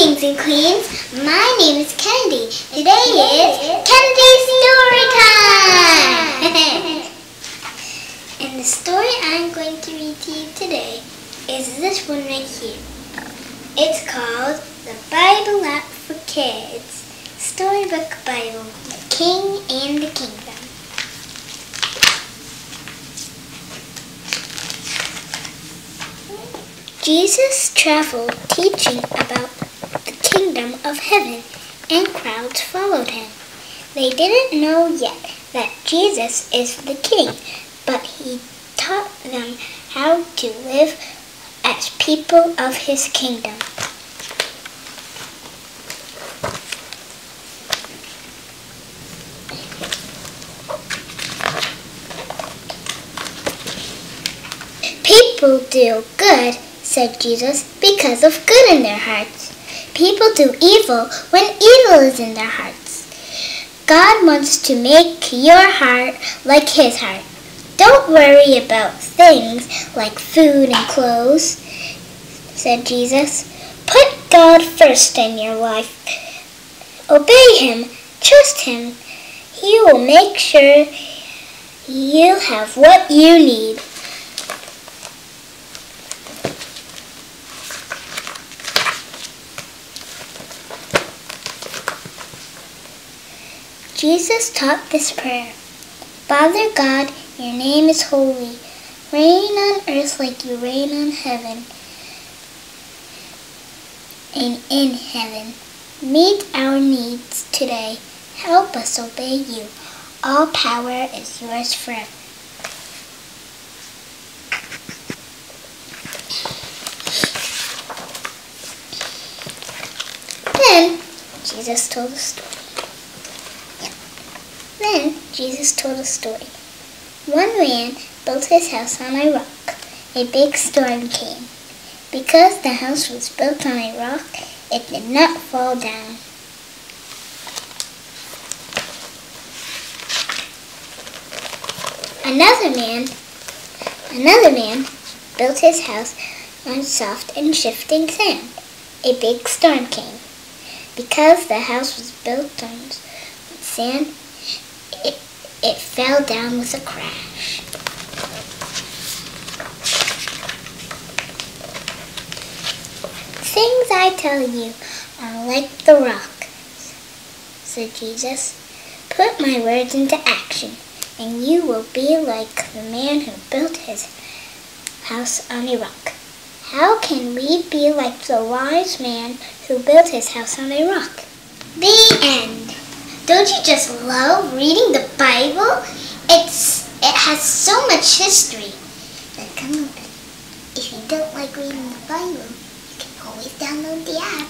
kings and queens. My name is Kennedy. Today is Kennedy's Story Time! And the story I'm going to read to you today is this one right here. It's called The Bible App for Kids. Storybook Bible, The King and the Kingdom. Jesus traveled teaching about the kingdom of heaven, and crowds followed him. They didn't know yet that Jesus is the king, but he taught them how to live as people of his kingdom. People do good, said Jesus, because of good in their hearts. People do evil when evil is in their hearts. God wants to make your heart like his heart. Don't worry about things like food and clothes, said Jesus. Put God first in your life. Obey him, trust him. He will make sure you have what you need. Jesus taught this prayer. Father God, your name is holy. Reign on earth like you reign on heaven and in heaven. Meet our needs today. Help us obey you. All power is yours forever. Then Jesus told a story. One man built his house on a rock. A big storm came. Because the house was built on a rock, it did not fall down. Another man built his house on soft and shifting sand. A big storm came. Because the house was built on sand, it fell down with a crash. Things I tell you are like the rock, said Jesus. Put my words into action, and you will be like the man who built his house on a rock. How can we be like the wise man who built his house on a rock? The end. Don't you just love reading the Bible? It has so much history. But come on, if you don't like reading the Bible, you can always download the app.